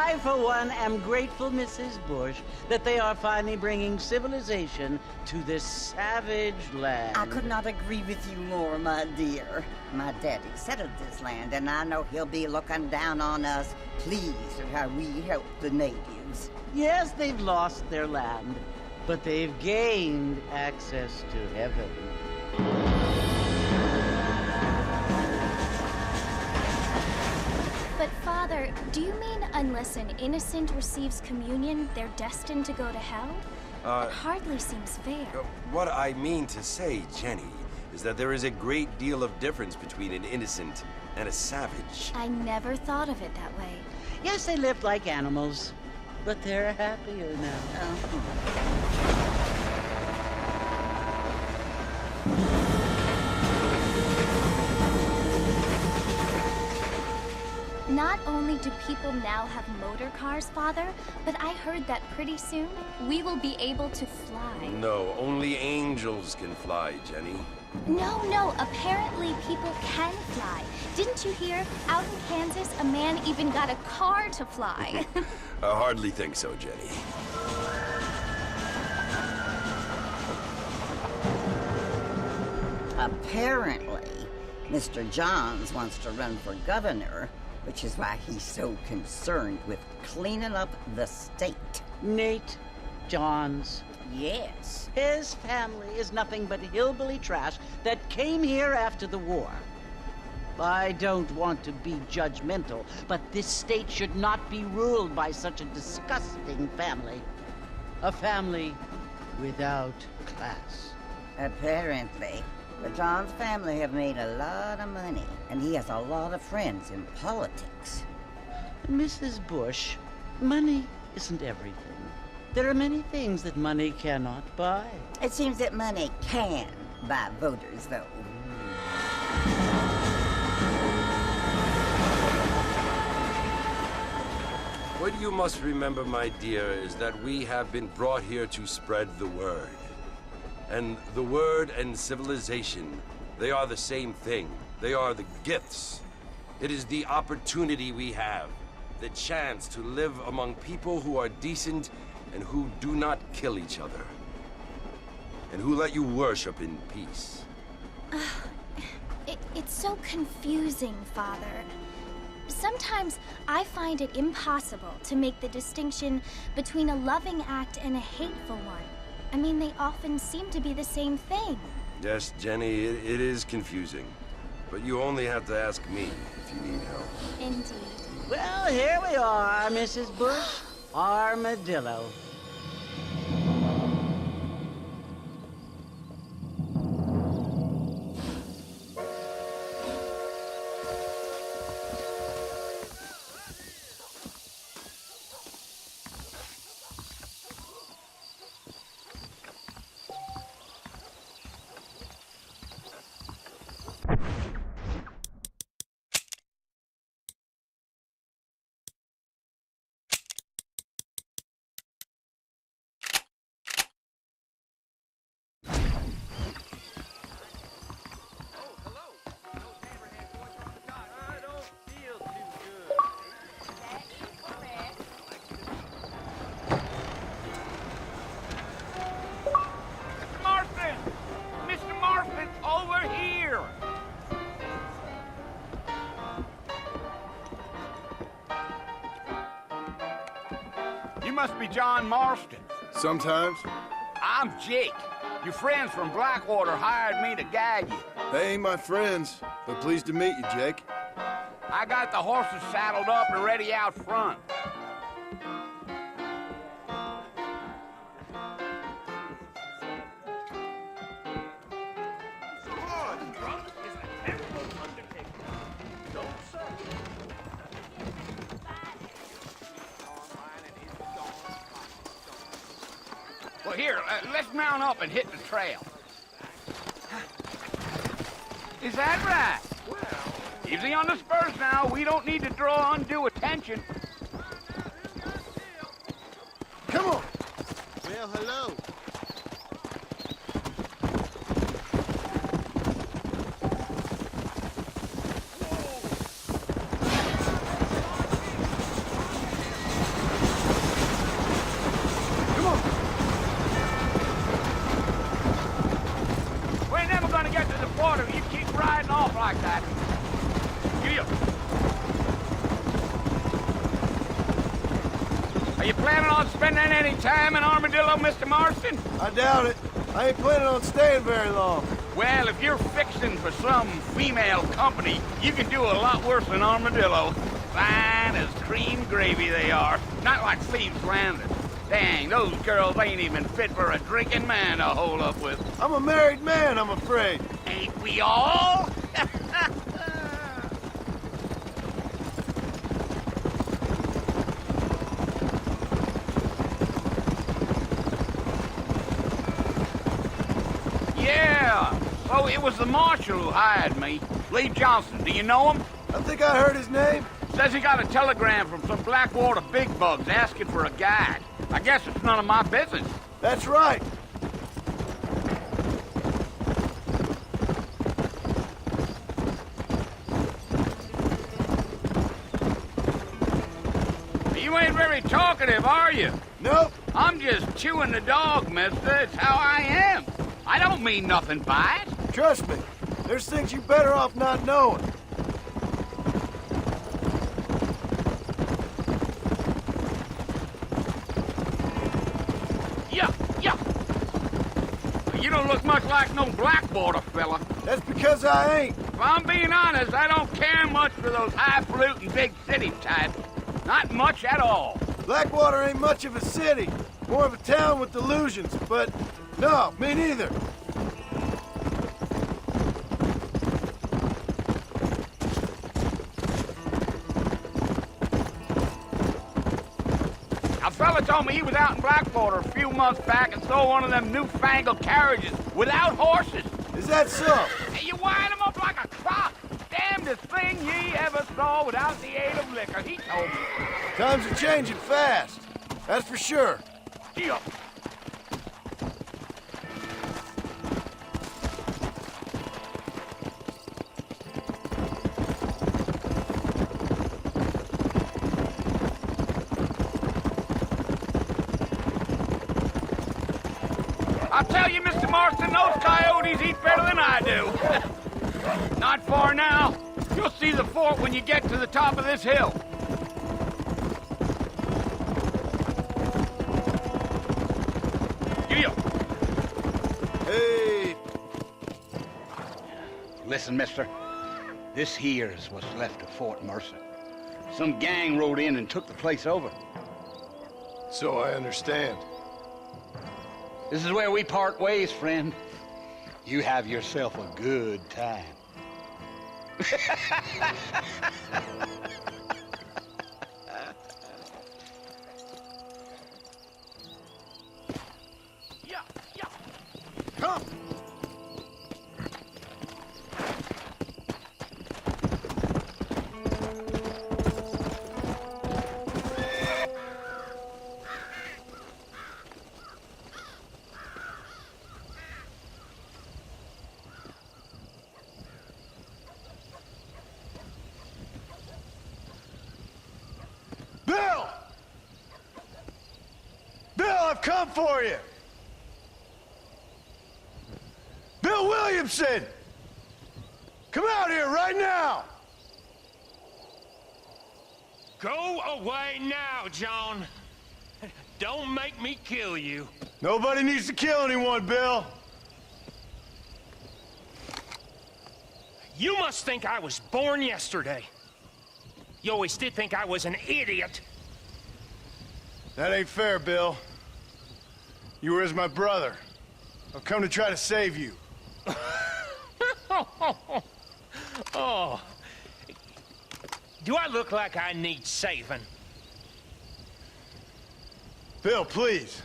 I, for one, am grateful, Mrs. Bush, that they are finally bringing civilization to this savage land. I could not agree with you more, my dear. My daddy settled this land, and I know he'll be looking down on us, pleased at how we help the natives. Yes, they've lost their land, but they've gained access to heaven. But Father, do you mean unless an innocent receives communion, they're destined to go to hell? That hardly seems fair. What I mean to say, Jenny, is that there is a great deal of difference between an innocent and a savage. I never thought of it that way. Yes, they lived like animals, but they're happier now. Not only do people now have motor cars, Father, but I heard that pretty soon we will be able to fly. No, only angels can fly, Jenny. No, apparently people can fly. Didn't you hear? Out in Kansas, a man even got a car to fly. I hardly think so, Jenny. Apparently, Mr. Johns wants to run for governor, which is why he's so concerned with cleaning up the state. Nate Johns. Yes. His family is nothing but hillbilly trash that came here after the war. I don't want to be judgmental, but this state should not be ruled by such a disgusting family. A family without class. Apparently. The Johns family have made a lot of money, and he has a lot of friends in politics. Mrs. Bush, money isn't everything. There are many things that money cannot buy. It seems that money can buy voters, though. What you must remember, my dear, is that we have been brought here to spread the word. And the word and civilization, they are the same thing. They are the gifts. It is the opportunity we have, the chance to live among people who are decent and who do not kill each other, and who let you worship in peace. It's so confusing, Father. Sometimes I find it impossible to make the distinction between a loving act and a hateful one. I mean, they often seem to be the same thing. Yes, Jenny, it is confusing. But you only have to ask me if you need help. Indeed. Well, here we are, Mrs. Bush. Armadillo. You must be John Marston. Sometimes. I'm Jake. Your friends from Blackwater hired me to guide you. They ain't my friends, but pleased to meet you, Jake. I got the horses saddled up and ready out front. Well, here, let's mount up and hit the trail. Is that right? Well, easy on the spurs now. We don't need to draw undue attention. Come on! Well, hello. like that. Giddy up. Are you planning on spending any time in Armadillo, Mr. Marston? I doubt it. I ain't planning on staying very long. Well, if you're fixing for some female company, you can do a lot worse than Armadillo. Fine as cream gravy they are. Not like Thieves Landing. Dang, those girls ain't even fit for a drinking man to hole up with. I'm a married man, I'm afraid. Ain't we all? Yeah. Oh, it was the marshal who hired me. Lee Johnson. Do you know him? I think I heard his name. Says he got a telegram from some Blackwater big bugs asking for a guide. I guess it's none of my business. That's right. You ain't very talkative, are you? Nope. I'm just chewing the dog, mister. It's how I am. I don't mean nothing by it. Trust me. There's things you better off not knowing. Yeah. You don't look much like no Blackwater fella. That's because I ain't. If I'm being honest, I don't care much for those highfalutin big city types. Not much at all. Blackwater ain't much of a city. More of a town with delusions, but no, me neither. A fella told me he was out in Blackwater a few months back and saw one of them newfangled carriages without horses. Is that so? And you wind them up like a clock. Damnedest thing ye ever saw without the aid of liquor, he told me. Times are changing fast. That's for sure. Yeah. I'll tell you, Mr. Marston, those coyotes eat better than I do. Not far now. You'll see the fort when you get to the top of this hill. Giddy up. Hey, Listen, mister. This here is what's left of Fort Mercer. Some gang rode in and took the place over. so I understand. This is where we part ways, friend. You have yourself a good time. Yeah. Come! Bill! Bill, I've come for you! Bill Williamson! Come out here right now! Go away now, John. Don't make me kill you. Nobody needs to kill anyone, Bill. You must think I was born yesterday. You always did think I was an idiot. That ain't fair, Bill. You were as my brother. I've come to try to save you. Oh. Do I look like I need saving? Bill, please.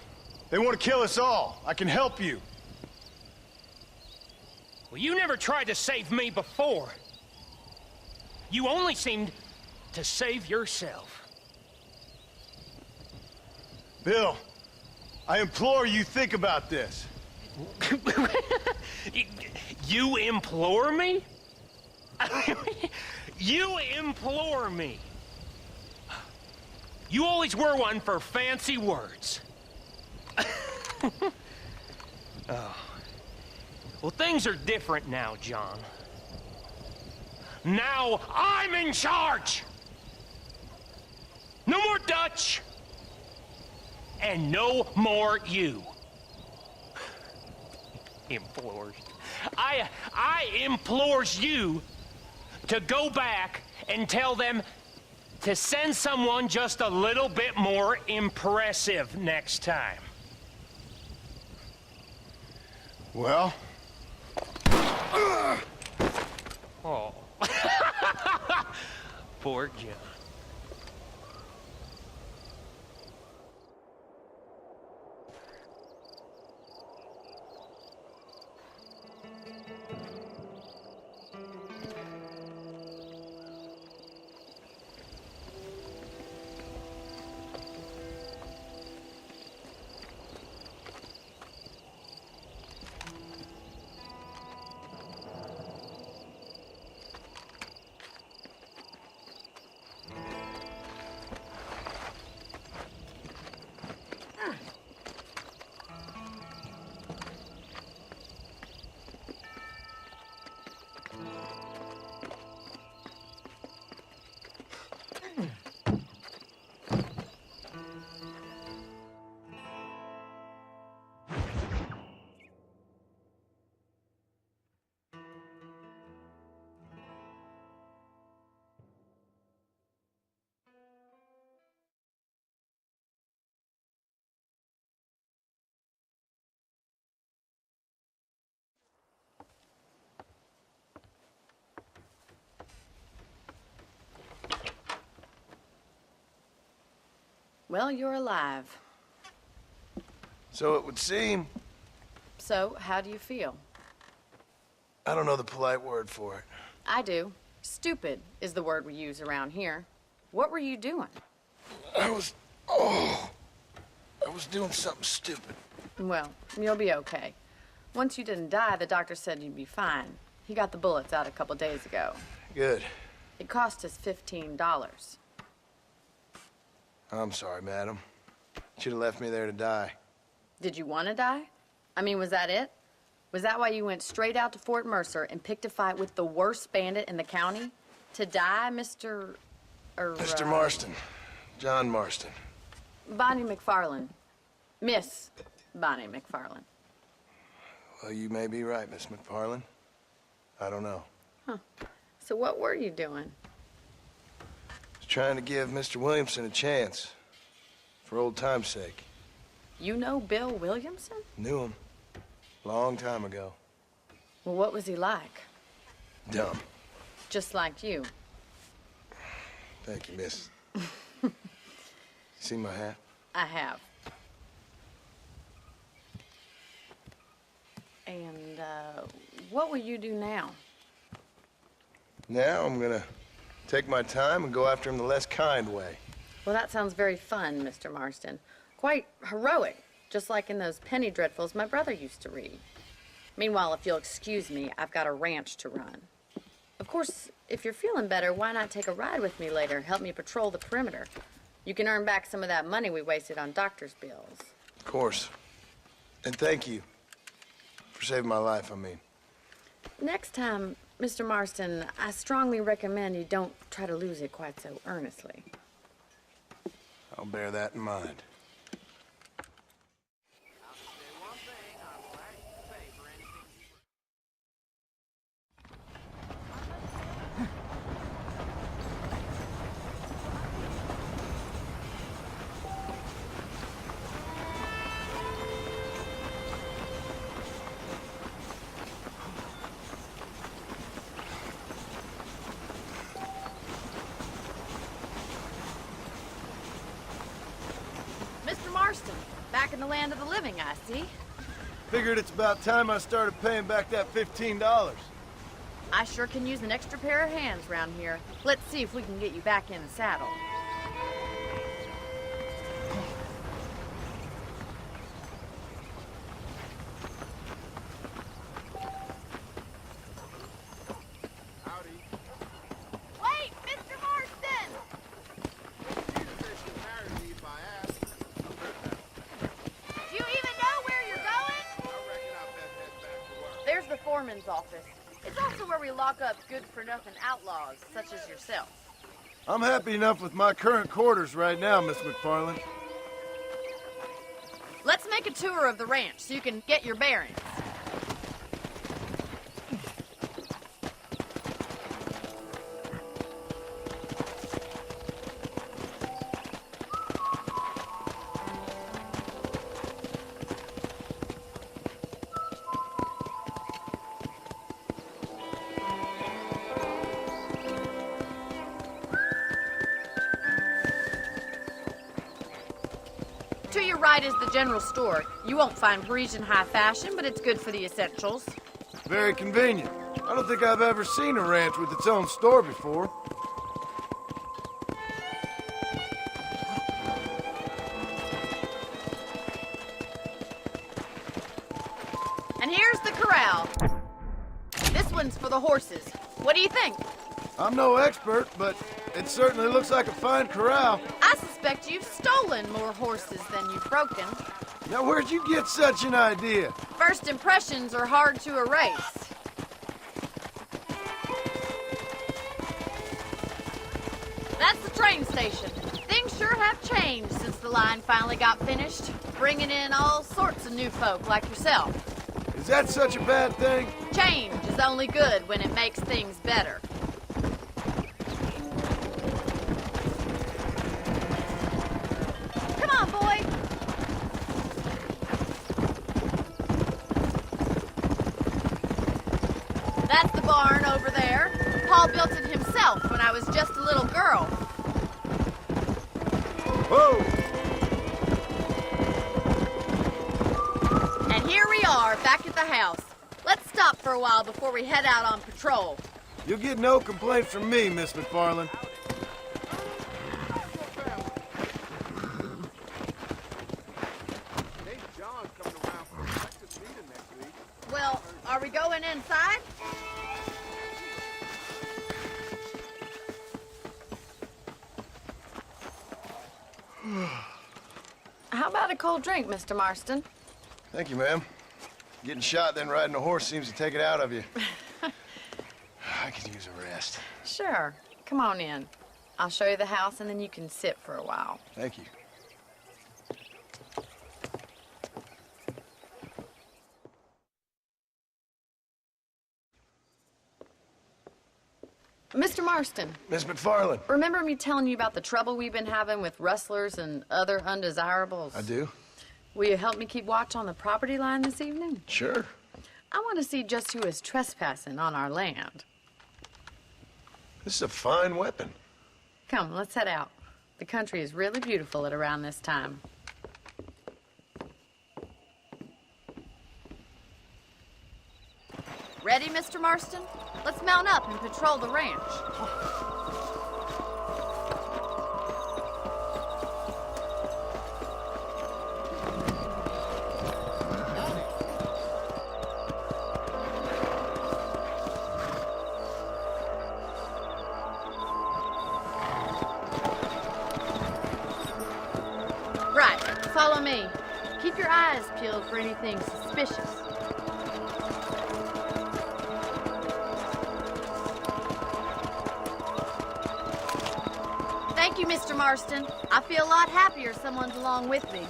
They want to kill us all. I can help you. Well, you never tried to save me before. You only seemed to save yourself. Bill, I implore you think about this. You implore me? You implore me. You always were one for fancy words. Oh. Well, things are different now, John. Now I'm in charge! No more Dutch! And no more you. Implores. I implores you to go back and tell them to send someone just a little bit more impressive next time. Well? Oh. Poor John. Well, you're alive. So it would seem. So, how do you feel? I don't know the polite word for it. I do. Stupid is the word we use around here. What were you doing? I was doing something stupid. Well, you'll be okay. Once you didn't die, the doctor said you'd be fine. He got the bullets out a couple days ago. Good. It cost us $15. I'm sorry, madam. Should have left me there to die. Did you want to die? I mean, was that it? Was that why you went straight out to Fort Mercer and picked a fight with the worst bandit in the county? To die, Mr. Mr. Marston. John Marston. Bonnie McFarland. Miss Bonnie McFarland. Well, you may be right, Miss McFarland. I don't know. Huh. So what were you doing? Was trying to give Mr. Williamson a chance. For old time's sake. You know Bill Williamson? Knew him. Long time ago. Well, what was he like? Dumb. Just like you. Thank you, miss. See my hat? I have. And, what will you do now? Now I'm gonna take my time and go after him the less kind way. Well, that sounds very fun, Mr. Marston. Quite heroic, just like in those penny dreadfuls my brother used to read. Meanwhile, if you'll excuse me, I've got a ranch to run. Of course, if you're feeling better, why not take a ride with me later? Help me patrol the perimeter. You can earn back some of that money we wasted on doctor's bills. Of course. And thank you. For saving my life, I mean. Next time, Mr. Marston, I strongly recommend you don't try to lose it quite so earnestly. I'll bear that in mind. Mr. Marston, back in the land of the living, I see. Figured it's about time I started paying back that $15. I sure can use an extra pair of hands around here. Let's see if we can get you back in the saddle. Wait, Mr. Marston! Do you even know where you're going? There's the foreman's office. It's also are where we lock up good-for-nothing outlaws, such as yourself. I'm happy enough with my current quarters right now, Miss McFarland. Let's make a tour of the ranch so you can get your bearings. To your right is the general store. You won't find Parisian high fashion, but it's good for the essentials. Very convenient. I don't think I've ever seen a ranch with its own store before. And here's the corral. This one's for the horses. What do you think? I'm no expert, but it certainly looks like a fine corral. I suspect you've stolen more horses than you've broken. Now, where'd you get such an idea? First impressions are hard to erase. That's the train station. Things sure have changed since the line finally got finished, bringing in all sorts of new folk like yourself. Is that such a bad thing? Change is only good when it makes things better. Come on, boy. That's the barn over there. Paul built it himself when I was just a little girl. Whoa! And here we are, back at the house. Let's stop for a while before we head out on patrol. You'll get no complaints from me, Miss McFarland. Well, are we going inside? How about a cold drink, Mr. Marston? Thank you, ma'am. Getting shot, then riding a horse seems to take it out of you. I could use a rest. Sure. Come on in. I'll show you the house, and then you can sit for a while. Thank you. Mr. Marston, Miss McFarland. remember me telling you about the trouble we've been having with rustlers and other undesirables? I do. Will you help me keep watch on the property line this evening? Sure. I want to see just who is trespassing on our land. This is a fine weapon. Come, let's head out. The country is really beautiful at around this time. Ready, Mr. Marston? Let's mount up and patrol the ranch. Right, follow me. Keep your eyes peeled for anything suspicious. Thank you, Mr. Marston. I feel a lot happier someone's along with me.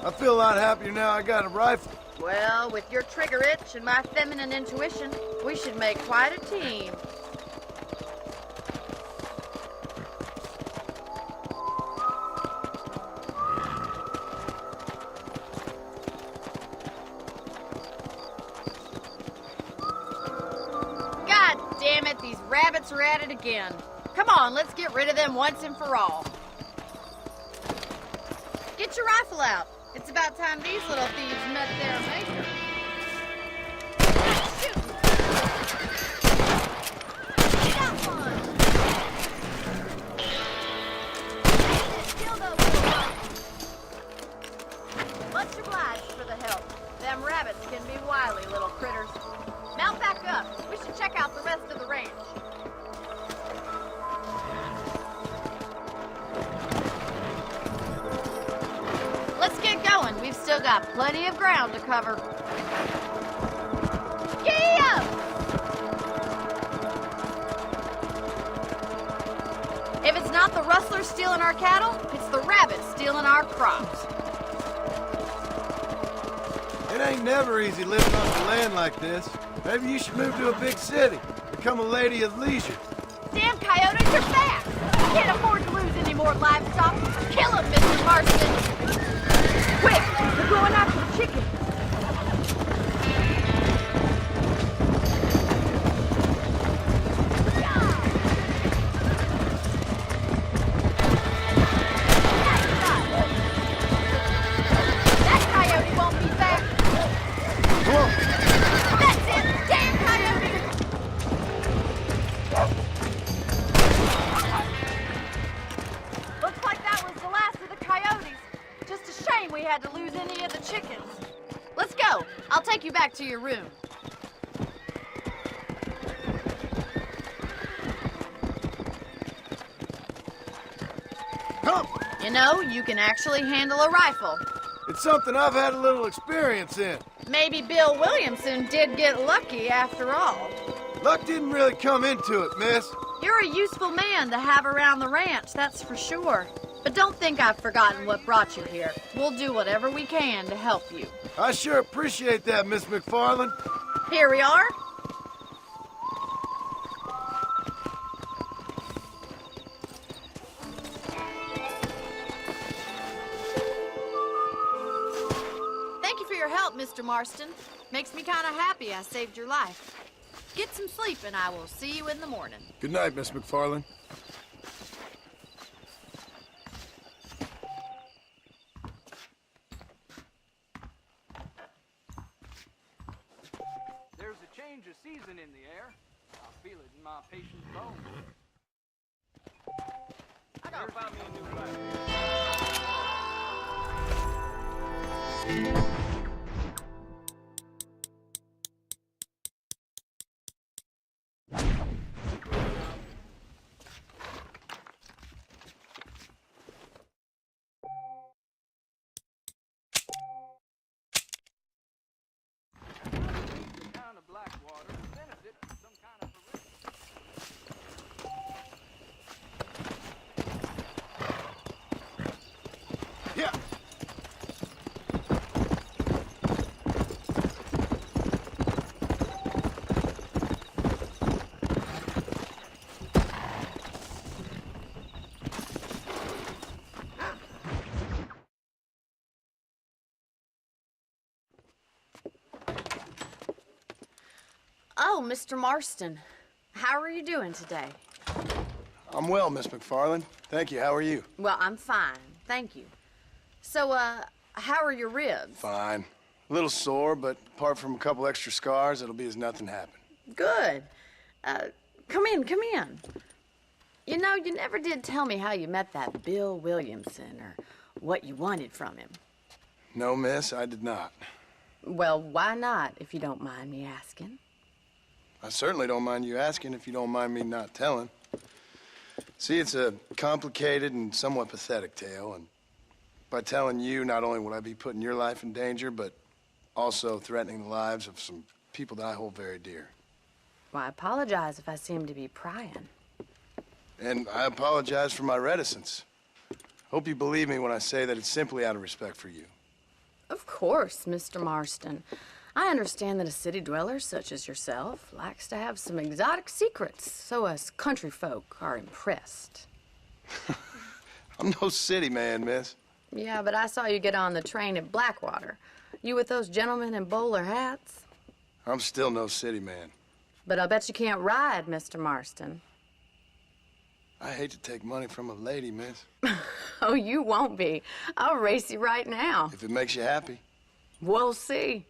I feel a lot happier now I got a rifle. Well, with your trigger itch and my feminine intuition, we should make quite a team. God damn it, these rabbits are at it again. Come on, let's get rid of them once and for all. Get your rifle out. It's about time these little thieves met their maker. Shoot! Got one! Kill those little rabbits. Much obliged for the help. Them rabbits can be wily little critters. Mount back up. We should check out the rest of the ranch. Let's get going. We've still got plenty of ground to cover. Giddy up! If it's not the rustlers stealing our cattle, it's the rabbits stealing our crops. It ain't never easy living on the land like this. Maybe you should move to a big city. Become a lady of leisure. Damn coyotes are back! We can't afford to lose any more livestock. Kill them, Mr. Marston! Quick! They're going after the chicken. That coyote won't be back. Come on. That's it! Damn coyote! Looks like that was the last of the coyotes. Just a shame we had to lose any of the chickens. Let's go. I'll take you back to your room. Come! You know, you can actually handle a rifle. It's something I've had a little experience in. Maybe Bill Williamson did get lucky after all. Luck didn't really come into it, miss. You're a useful man to have around the ranch, that's for sure. But don't think I've forgotten what brought you here. We'll do whatever we can to help you. I sure appreciate that, Miss McFarland. Here we are. Thank you for your help, Mr. Marston. Makes me kind of happy I saved your life. Get some sleep and I will see you in the morning. Good night, Miss McFarland. There's a change of season in the air. I feel it in my patient's bones. I gotta find me a new rifle. Kind of black water benefit from some kind of Yeah. Oh, Mr. Marston. How are you doing today? I'm well, Miss McFarland. Thank you. How are you? Well, I'm fine. Thank you. So, how are your ribs? Fine. A little sore, but apart from a couple extra scars, it'll be as nothing happened. Good. Come in, come in. You know, you never did tell me how you met that Bill Williamson or what you wanted from him. No, miss, I did not. Well, why not, if you don't mind me asking? I certainly don't mind you asking if you don't mind me not telling. See, it's a complicated and somewhat pathetic tale, and by telling you, not only would I be putting your life in danger, but also threatening the lives of some people that I hold very dear. Well, I apologize if I seem to be prying. And I apologize for my reticence. Hope you believe me when I say that it's simply out of respect for you. Of course, Mr. Marston. I understand that a city dweller such as yourself likes to have some exotic secrets, so us country folk are impressed. I'm no city man, miss. Yeah, but I saw you get on the train at Blackwater. You with those gentlemen in bowler hats? I'm still no city man. But I'll bet you can't ride, Mr. Marston. I hate to take money from a lady, miss. Oh, you won't be. I'll race you right now. If it makes you happy. We'll see.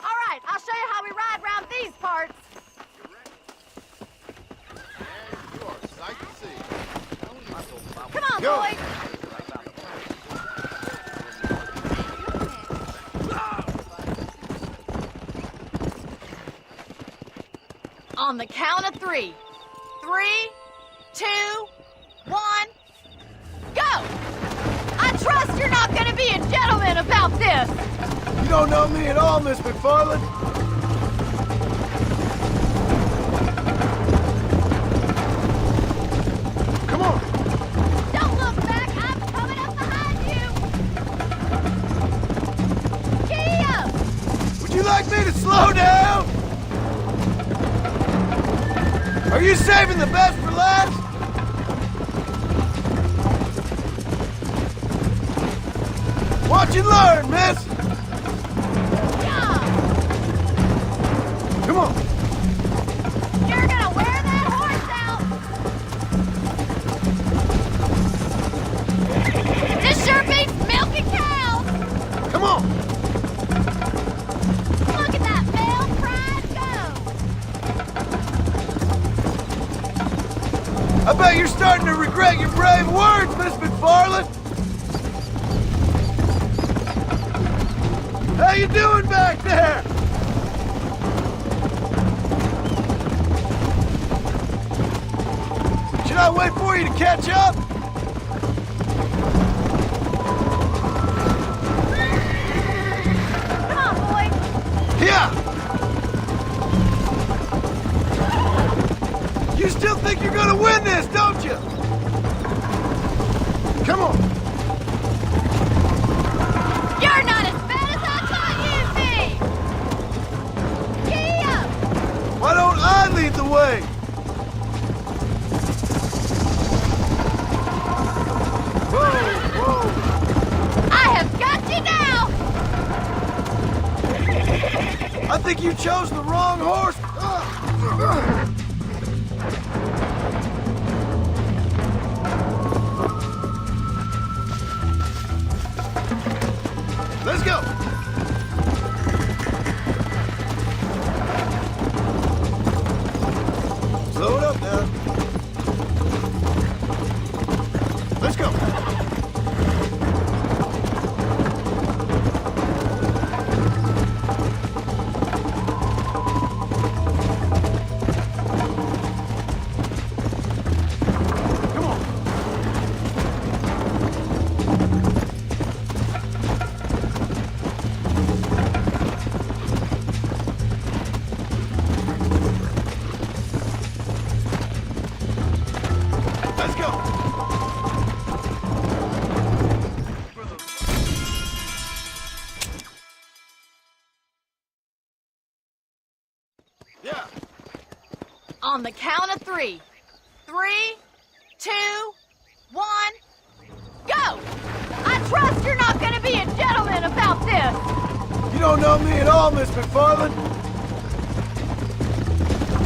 All right, I'll show you how we ride around these parts. You are a sight to see. Come on, Go. boys. On the count of 3. 3, 2, 1, go! I trust you're not gonna be a gentleman about this! You don't know me at all, Miss McFarland. like me to slow down? Are you saving the best for last? Watch and learn, miss! Yeah! Come on! You're gonna wear that horse out! This sure beats milking cows! Come on! Look at that male pride go! I bet you're starting to regret your brave words, Miss McFarland! How you doing back there? Should I wait for you to catch up? Come on, boy! Yeah! You still think you're gonna win this, don't you? Come on! You're not as bad as I thought you'd be! Giddy up! Why don't I lead the way? Whoa, whoa! I have got you now! I think you chose the wrong horse. Let's go. Slow it up now. Let's go. Come on. Let's go. Yeah. On the count of 3. 3, 2, 1, go! I trust you're not gonna be a gentleman about this! You don't know me at all, Miss McFarland.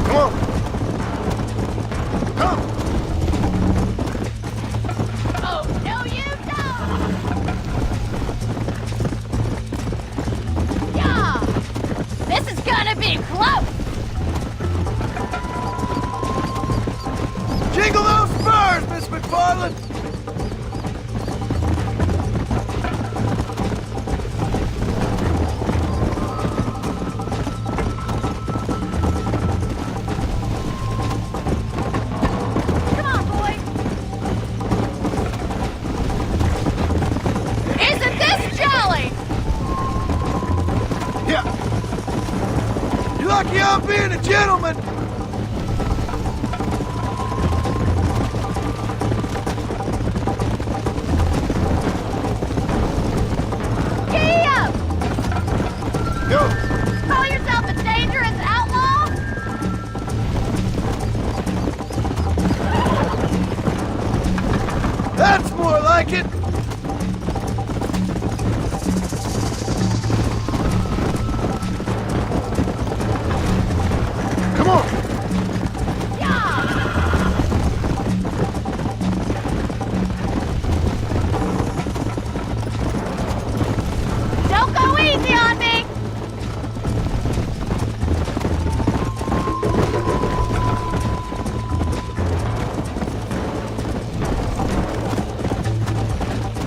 Come on. Come. Oh, no you don't! Yeah! This is gonna be close! Jingle those spurs, Miss McFarland. Come on, boy! Isn't this jolly? Yeah. You're lucky I'm being a gentleman. Giddy up! Go. Call yourself a dangerous outlaw? That's more like it. Come on. Yeah! Don't go easy on me!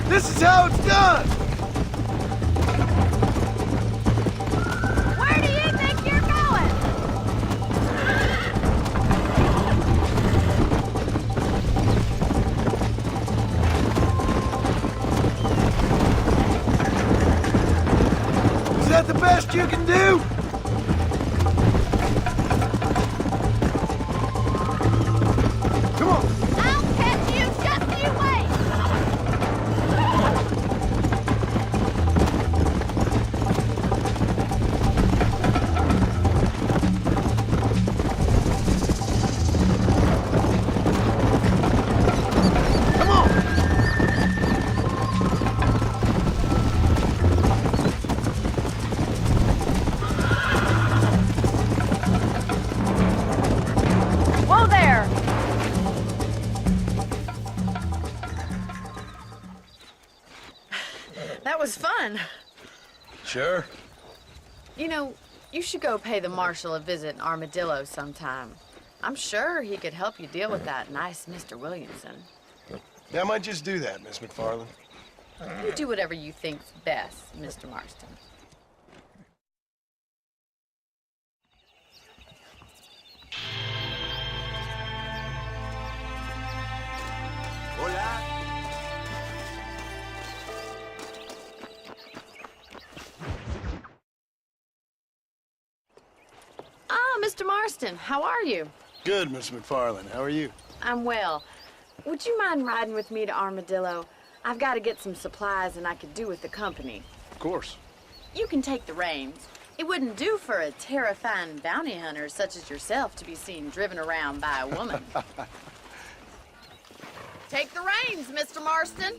This is how it's done. Where do you think you're going? Is that the best you can do? Come on. I'll catch you just you wait! Sure. You know, you should go pay the marshal a visit in Armadillo sometime. I'm sure he could help you deal with that nice Mr. Williamson. Yeah, I might just do that, Miss McFarland. You do whatever you think's best, Mr. Marston. Hola. Ah, Mr. Marston, how are you? Good, Miss McFarland. How are you? I'm well. Would you mind riding with me to Armadillo? I've got to get some supplies and I could do with the company. Of course. You can take the reins. It wouldn't do for a terrifying bounty hunter such as yourself to be seen driven around by a woman. Take the reins, Mr. Marston.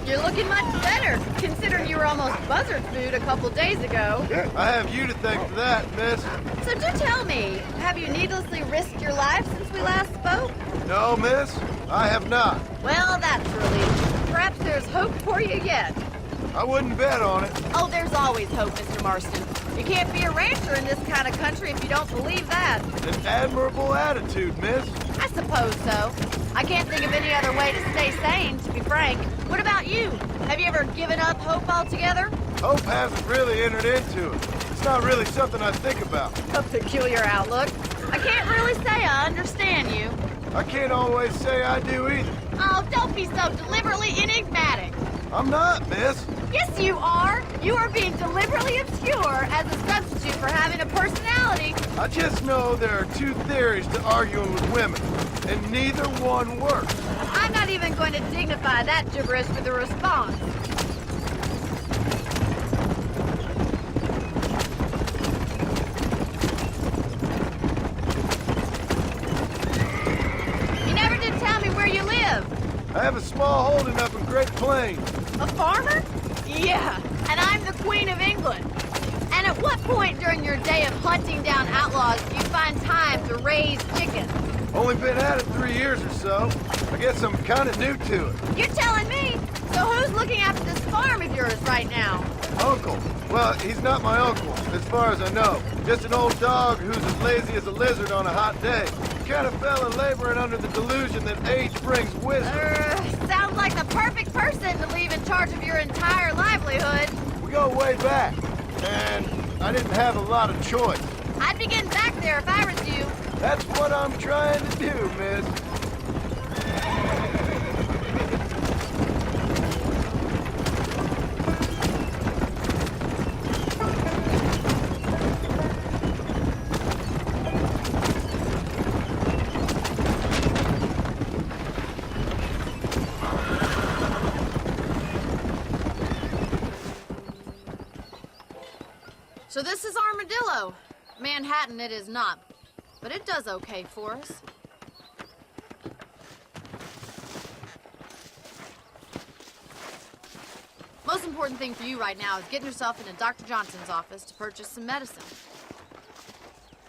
You're looking much better, considering you were almost buzzard food a couple days ago. I have you to thank for that, miss. So do tell me, have you needlessly risked your life since we last spoke? No, miss, I have not. Well, that's a relief. Perhaps there's hope for you yet. I wouldn't bet on it. Oh, there's always hope, Mr. Marston. You can't be a rancher in this kind of country if you don't believe that. An admirable attitude, miss. I suppose so. I can't think of any other way to stay sane, to be frank. What about you? Have you ever given up hope altogether? Hope hasn't really entered into it. It's not really something I think about. A peculiar outlook. I can't really say I understand you. I can't always say I do either. Oh, don't be so deliberately enigmatic. I'm not, miss. Yes, you are. You are being deliberately obscure as a substitute for having a personality. I just know there are two theories to arguing with women, and neither one works. I'm not even going to dignify that gibberish with a response. You never did tell me where you live. I have a small holding up in Great Plains. A farmer? Yeah, and I'm the Queen of England. And at what point during your day of hunting down outlaws do you find time to raise chickens? Only been at it 3 years or so. I guess I'm kind of new to it. You're telling me? So who's looking after this farm of yours right now? Uncle. Well, he's not my uncle, as far as I know. Just an old dog who's as lazy as a lizard on a hot day. Kind of fella laboring under the delusion that age brings wisdom. Sounds like the perfect person to leave in charge of your entire livelihood. We go way back, and I didn't have a lot of choice. I'd be getting back there if I was you. That's what I'm trying to do, miss. So this is Armadillo. Manhattan it is not, but it does okay for us. Most important thing for you right now is getting yourself into Dr. Johnson's office to purchase some medicine.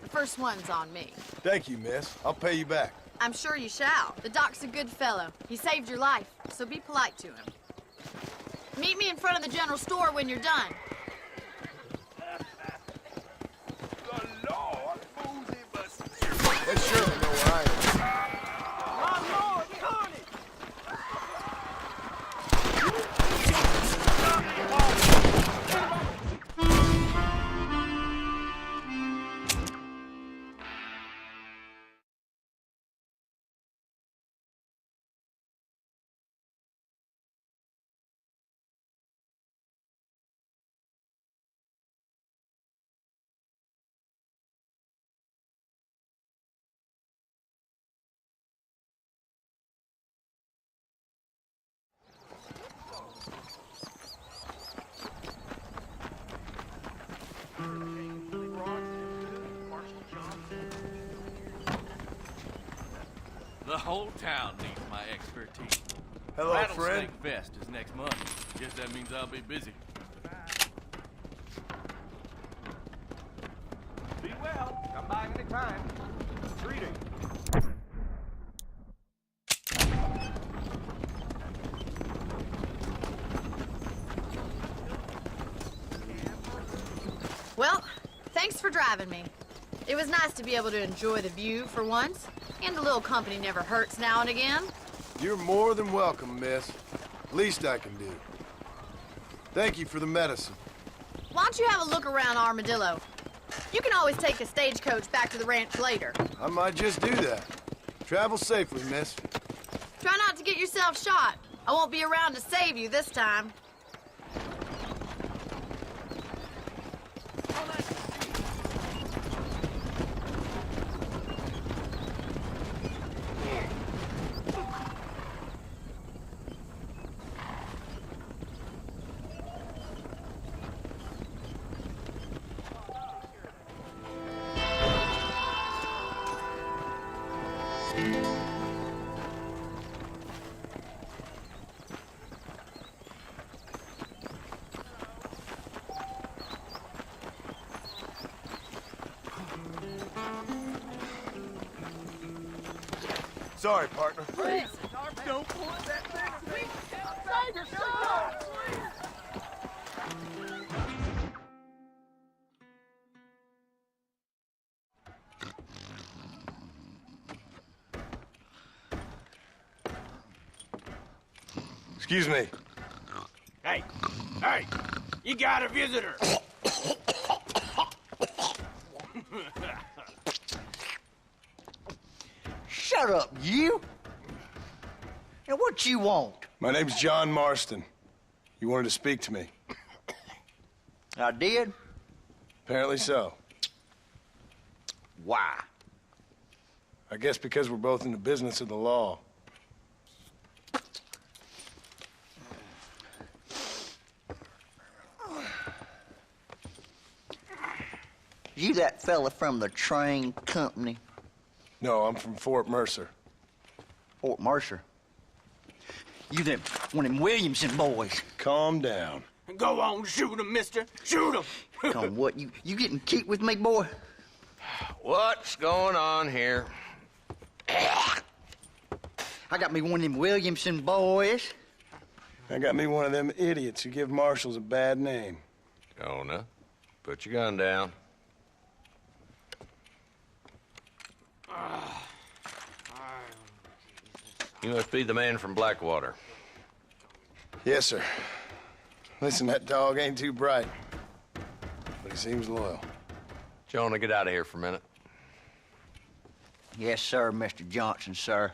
The first one's on me. Thank you, miss. I'll pay you back. I'm sure you shall. The doc's a good fellow. He saved your life, so be polite to him. Meet me in front of the general store when you're done. They surely know where I am. My Lord, Connie! The whole town needs my expertise. Hello, Rattlesnake friend. Fest is next month. Guess that means I'll be busy. Stop by any time. Greetings. Well, thanks for driving me. It was nice to be able to enjoy the view for once, and a little company never hurts now and again. You're more than welcome, miss. Least I can do. Thank you for the medicine. Why don't you have a look around Armadillo? You can always take a stagecoach back to the ranch later. I might just do that. Travel safely, miss. Try not to get yourself shot. I won't be around to save you this time. Sorry, partner. Please, don't point that thing at me. Save yourself! Excuse me. Hey, you got a visitor. Shut up, you! And what you want? My name's John Marston. You wanted to speak to me. I did? Apparently so. Why? I guess because we're both in the business of the law. You that fella from the train company? No, I'm from Fort Mercer. Fort Mercer? You them one of them Williamson boys. Calm down. Go on, shoot him, mister. Shoot him. Come on, what, you getting cute with me, boy? What's going on here? I got me one of them Williamson boys. I got me one of them idiots who give marshals a bad name. Jonah, put your gun down. You must be the man from Blackwater. Yes, sir. Listen, that dog ain't too bright, but he seems loyal. Jonah, get out of here for a minute. Yes, sir, Mr. Johnson, sir.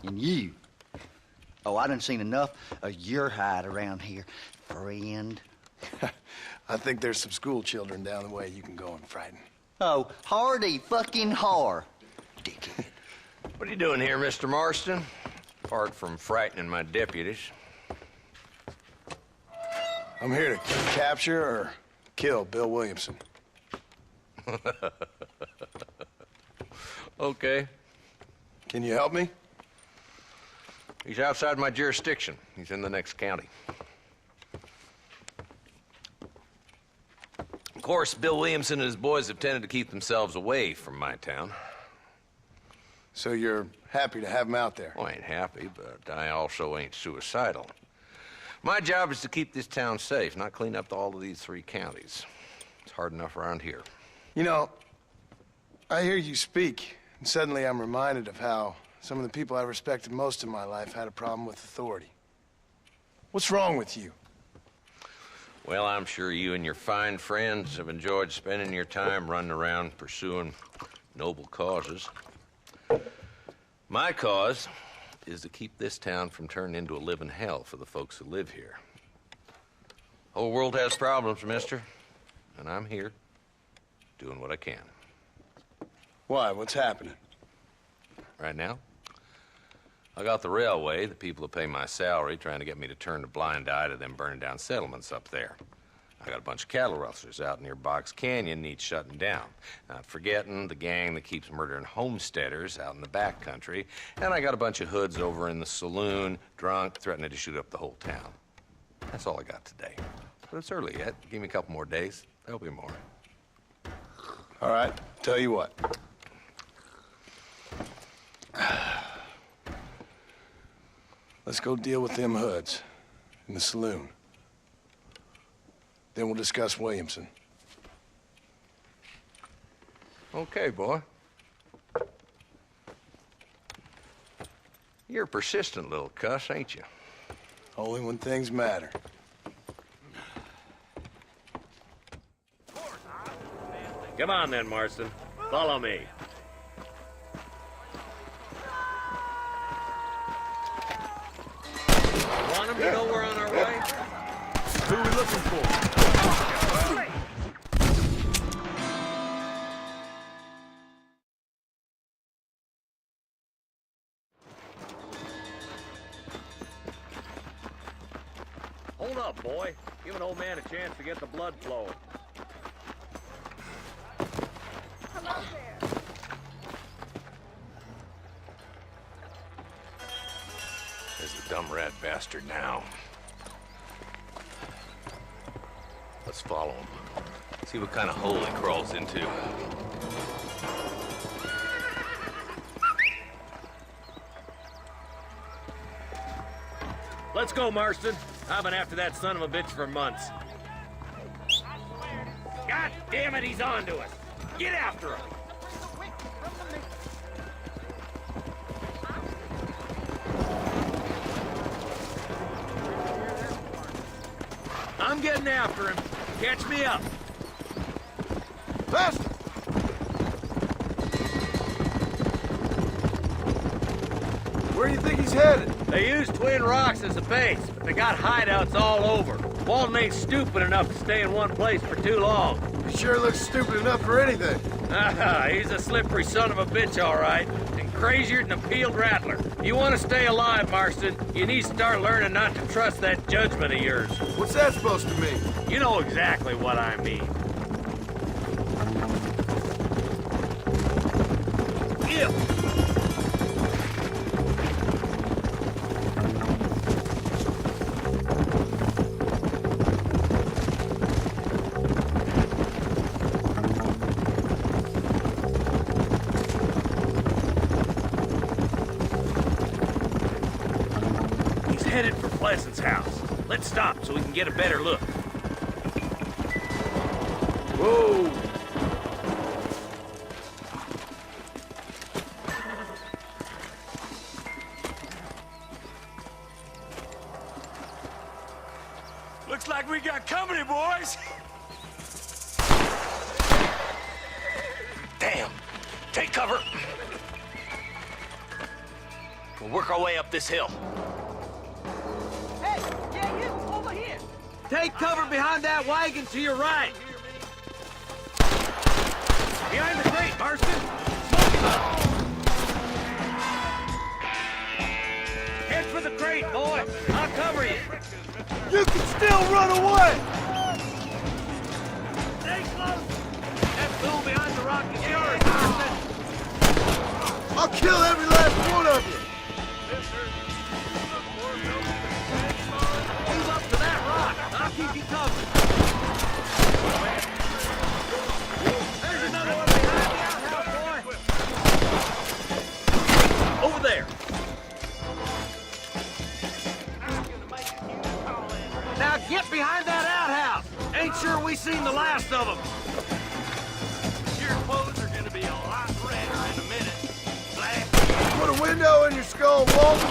And you. Oh, I done seen enough of your hide around here, friend. I think there's some school children down the way you can go and frighten. Oh, hardy fucking har. Dickhead. What are you doing here, Mr. Marston? Apart from frightening my deputies. I'm here to capture or kill Bill Williamson. Okay. Can you help me? He's outside my jurisdiction. He's in the next county. Of course, Bill Williamson and his boys have tended to keep themselves away from my town. So you're happy to have him out there? Well, I ain't happy, but I also ain't suicidal. My job is to keep this town safe, not clean up all of these 3 counties. It's hard enough around here. You know, I hear you speak, and suddenly I'm reminded of how some of the people I respected most in my life had a problem with authority. What's wrong with you? Well, I'm sure you and your fine friends have enjoyed spending your time running around pursuing noble causes. My cause is to keep this town from turning into a living hell for the folks who live here. Whole world has problems, mister, and I'm here doing what I can. Why? What's happening? Right now, I got the railway, the people who pay my salary, trying to get me to turn a blind eye to them burning down settlements up there. I got a bunch of cattle rustlers out near Box Canyon needs shutting down. Not forgetting the gang that keeps murdering homesteaders out in the back country. And I got a bunch of hoods over in the saloon, drunk, threatening to shoot up the whole town. That's all I got today. But it's early yet. Give me a couple more days. There'll be more. All right, tell you what. Let's go deal with them hoods in the saloon. Then we'll discuss Williamson. Okay, boy. You're a persistent little cuss, ain't you? Only when things matter. Come on then, Marston. Follow me. Want him to know we're on our way? Who are we looking for? Hold up, boy. Give an old man a chance to get the blood flowing. Hello there. There's the dumb rat bastard now. Let's follow him. See what kind of hole he crawls into. Let's go, Marston. I've been after that son of a bitch for months. God damn it, he's on to us. Get after him. I'm getting after him. Catch me up. Faster! Where do you think he's headed? They use Twin Rocks as a base, but they got hideouts all over. Walton ain't stupid enough to stay in one place for too long. He sure looks stupid enough for anything. He's a slippery son of a bitch, all right, and crazier than a peeled rattler. You want to stay alive, Marston, you need to start learning not to trust that judgment of yours. What's that supposed to mean? You know exactly what I mean. He's headed for Pleasant's house. Let's stop so we can get a better look. Whoa! Looks like we got company, boys. Damn! Take cover! We'll work our way up this hill. Hey, yeah, you, over here. Take cover behind that wagon to your right. Behind the crate, Marston. Smoke him up. Head for the crate, boy. I'll cover you. You can still run away! Stay close. That fool behind the rock is yours, Marston. I'll kill every last one of you! Move up to that rock. I'll keep you covered. There's another one behind the outhouse, boy. Over there. Now get behind that outhouse. Ain't sure we seen the last of them. Your clothes are gonna be a lot redder in a minute. Put a window in your skull, Walton!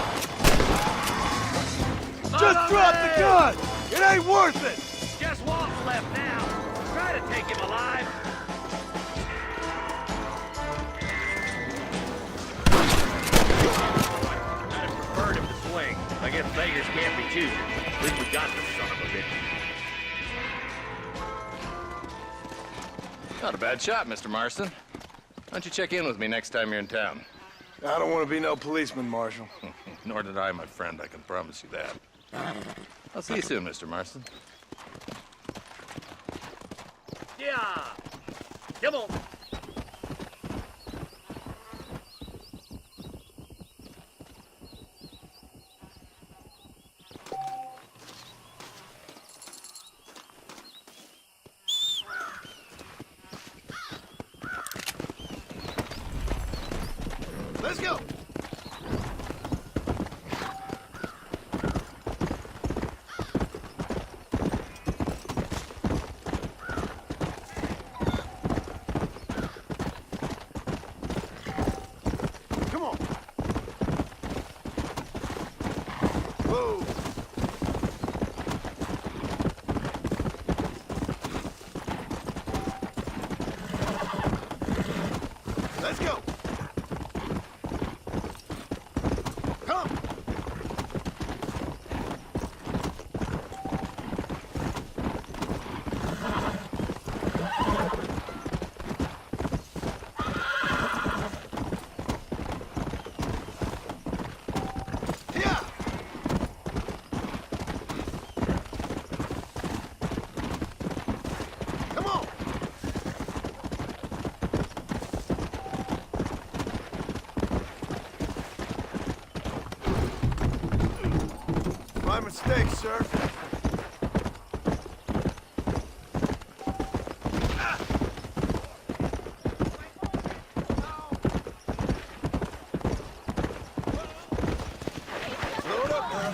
Just drop the gun! It ain't worth it! Just Walt's left now. Try to take him alive. I'd have preferred him to swing. I guess beggars can't be choosers. At least we got the son of a bitch. Not a bad shot, Mr. Marston. Why don't you check in with me next time you're in town? I don't want to be no policeman, Marshal. Nor did I, my friend. I can promise you that. I'll see you soon, Mr. Marston. Yeah. Come on. Let's go! Come on! Whoa! Let's go! Come! Here! Come on! My mistake, sir. Load up, man.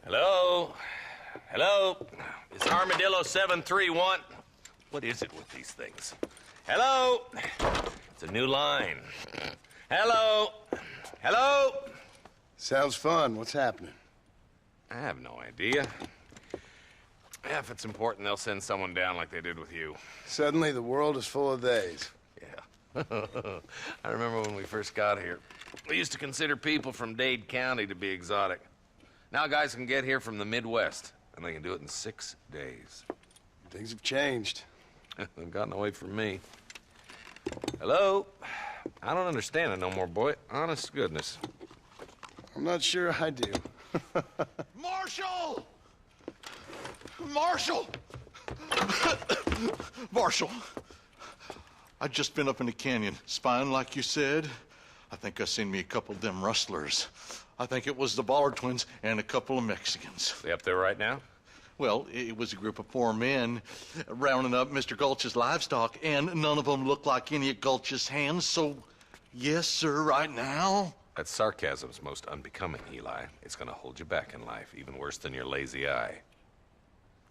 Hello? Hello? Is Armadillo 731? What is it with these things? Hello? It's a new line. Hello? Hello? Sounds fun. What's happening? I have no idea. Yeah, if it's important, they'll send someone down like they did with you. Suddenly, the world is full of theys. Yeah. I remember when we first got here. We used to consider people from Dade County to be exotic. Now guys can get here from the Midwest, and they can do it in 6 days. Things have changed. They've gotten away from me. Hello? I don't understand it no more, boy. Honest to goodness. I'm not sure I do. Marshal! Marshal! Marshal! I just been up in the canyon, spying like you said. I think I seen me a couple of them rustlers. I think it was the Ballard twins and a couple of Mexicans. They up there right now? Well, it was a group of 4 men rounding up Mr. Gulch's livestock, and none of them looked like any of Gulch's hands, so yes, sir, right now. That sarcasm's most unbecoming, Eli. It's gonna hold you back in life, even worse than your lazy eye.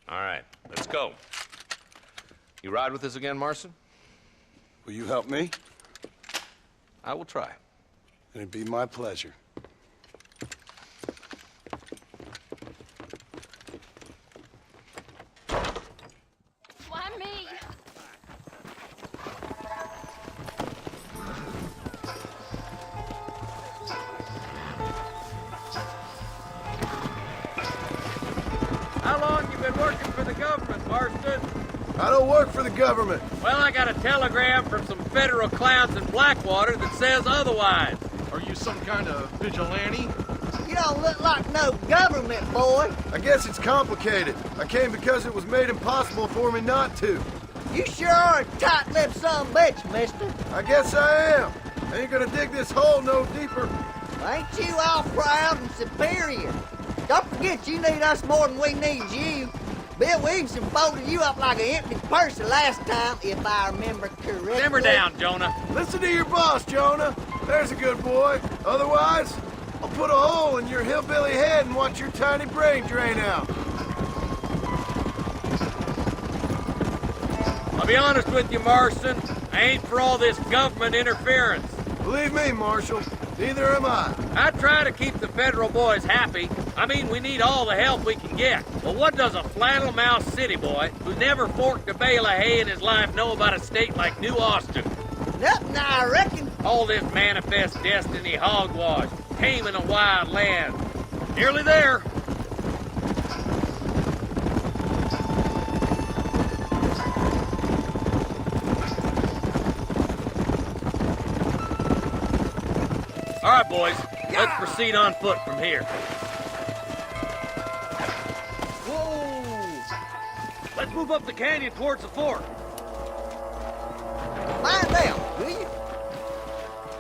All right, let's go. You ride with us again, Marston? Will you help me? I will try. It'd be my pleasure. Why me? How long you been working for the government, Marston? I don't work for the government. Well, I got a telegram from some federal clowns in Blackwater that says otherwise. Are you some kind of vigilante? You don't look like no government boy. I guess it's complicated. I came because it was made impossible for me not to. You sure are a tight-lipped son of a bitch, mister. I guess I am. I ain't gonna dig this hole no deeper. Ain't you all proud and superior? Don't forget you need us more than we need you. Bill Williamson folded you up like an empty purse the last time, if I remember correctly. Simmer down, Jonah. Listen to your boss, Jonah. There's a good boy. Otherwise, I'll put a hole in your hillbilly head and watch your tiny brain drain out. I'll be honest with you, Marston. I ain't for all this government interference. Believe me, Marshal, neither am I. I try to keep the federal boys happy. I mean, we need all the help we can get. But what does a flannel-mouthed city boy who never forked a bale of hay in his life know about a state like New Austin? Nothing, I reckon. All this manifest destiny hogwash, taming a wild land. Nearly there. All right, boys, let's proceed on foot from here. Whoa! Let's move up the canyon towards the fort. Mind them, will you?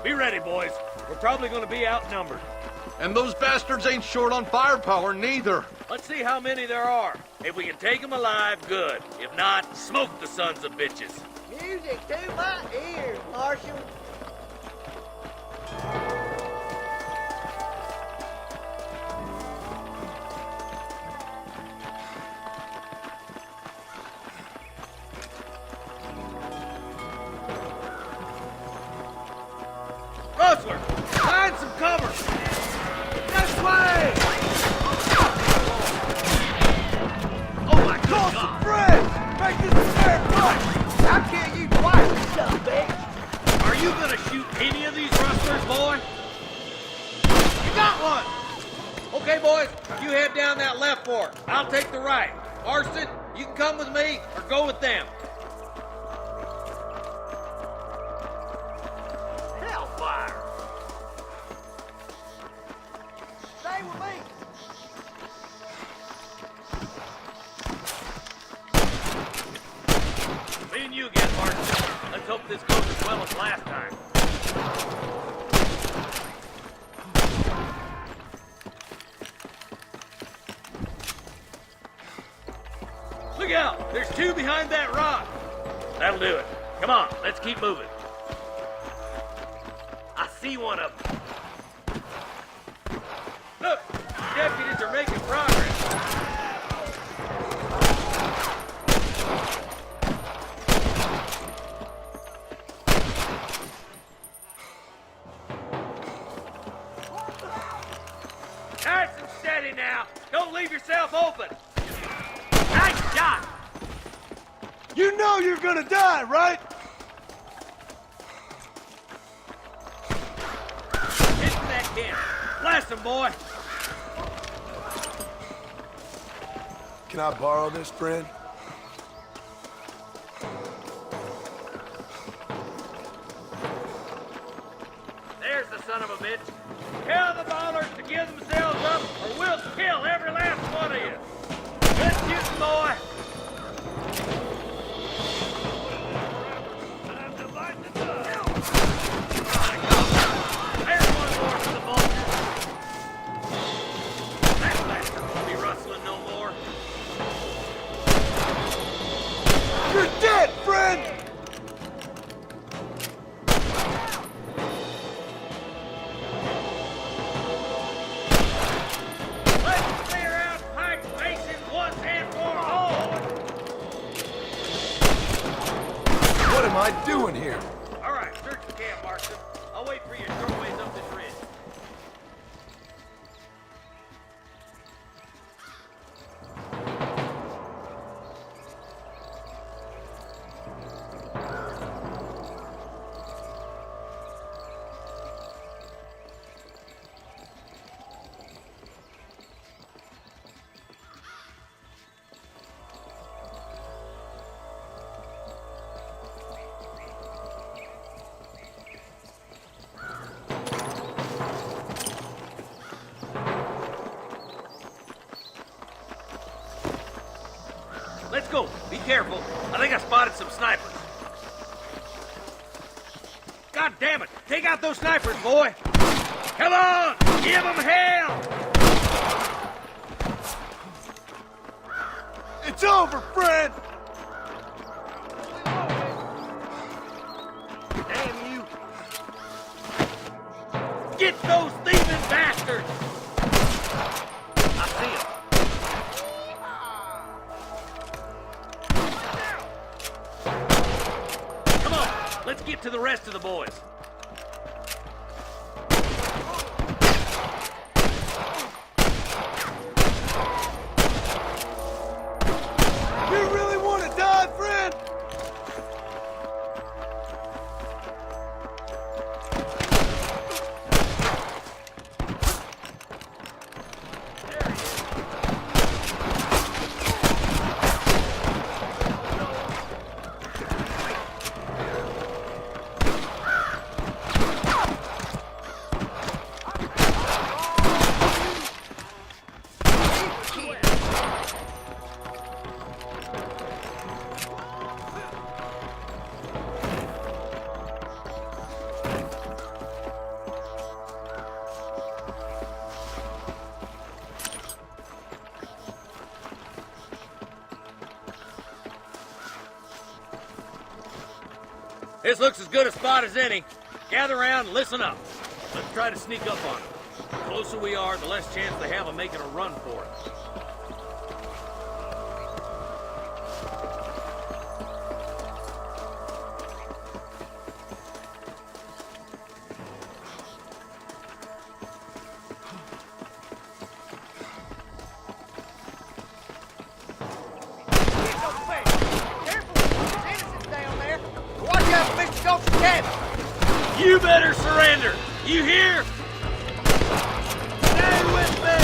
Be ready, boys. We're probably going to be outnumbered. And those bastards ain't short on firepower, neither. Let's see how many there are. If we can take them alive, good. If not, smoke the sons of bitches. Music to my ears, Marshal. Rustler, find some cover. This way! Oh my God! Some friends! Make this a fair fight! I'll kill you twice, you son of a bitch! Are you gonna shoot any of these rustlers, boy? You got one! Okay, boys, you head down that left fork. I'll take the right. Marston, you can come with me or go with them. Hellfire! Stay with me! Me and you again, Marston. Let's hope this goes as well as last time. Look out! There's two behind that rock. That'll do it. Come on, let's keep moving. I see one of them. Look, the deputies are making progress. Nice and steady now. Don't leave yourself open. Nice shot. You know you're gonna die, right? Into that camp. Blast him, boy. Can I borrow this, friend? There's the son of a bitch. Tell the ballers to give themselves up, or we'll kill every last one of you. Good shooting, boy. There's one more for the vulture. That bastard won't be rustling no more. You're dead, friend! Let's clear out Pike Basin once and for all. What am I doing here? All right, search the camp, Marston. I'll wait for you a short ways up this ridge. Let's go. Be careful. I think I spotted some snipers. God damn it. Take out those snipers, boy. Come on. Give them hell. It's over, friend! Damn you. Get those thieving bastards. I see them. Come on. Let's get to the rest of the boys. You really want to die, friend? This looks as good a spot as any. Gather around and listen up. Let's try to sneak up on them. The closer we are, the less chance they have of making a run for it. You better surrender! You hear? Stay with me!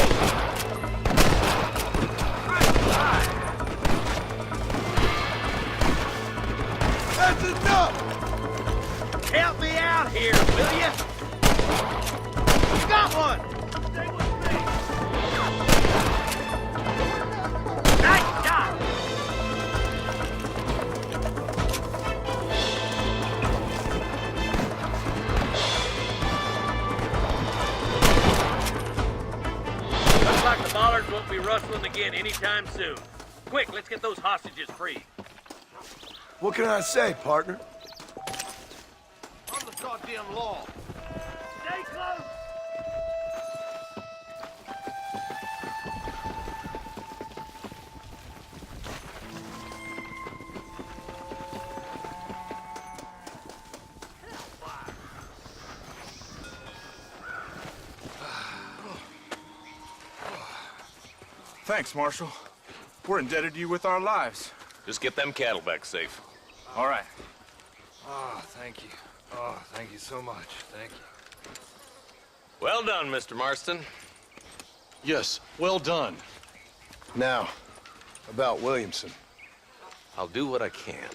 That's enough! Help me out here, will you? You got one! Stay with me! Nice shot! Like the bollards won't be rustling again anytime soon. Quick, let's get those hostages free. What can I say, partner? On the goddamn law. Stay close! Thanks, Marshal. We're indebted to you with our lives. Just get them cattle back safe. All right. Oh, thank you. Oh, thank you so much. Thank you. Well done, Mr. Marston. Yes, well done. Now, about Williamson. I'll do what I can.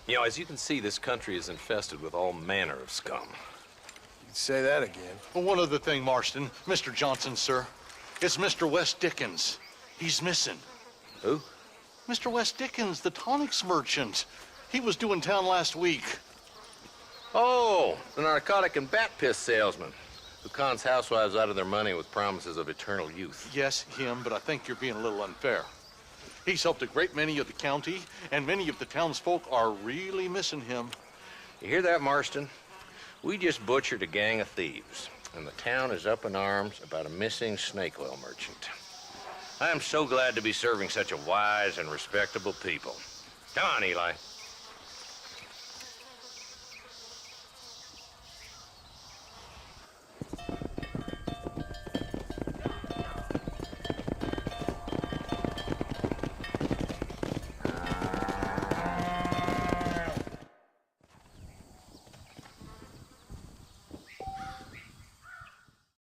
You know, as you can see, this country is infested with all manner of scum. You'd say that again. Well, one other thing, Marston. Mr. Johnson, sir. It's Mr. West Dickens. He's missing. Who? Mr. West Dickens, the tonics merchant. He was due in town last week. Oh, the narcotic and bat piss salesman who cons housewives out of their money with promises of eternal youth. Yes, him, but I think you're being a little unfair. He's helped a great many of the county, and many of the townsfolk are really missing him. You hear that, Marston? We just butchered a gang of thieves, and the town is up in arms about a missing snake oil merchant. I am so glad to be serving such a wise and respectable people. Come on, Eli.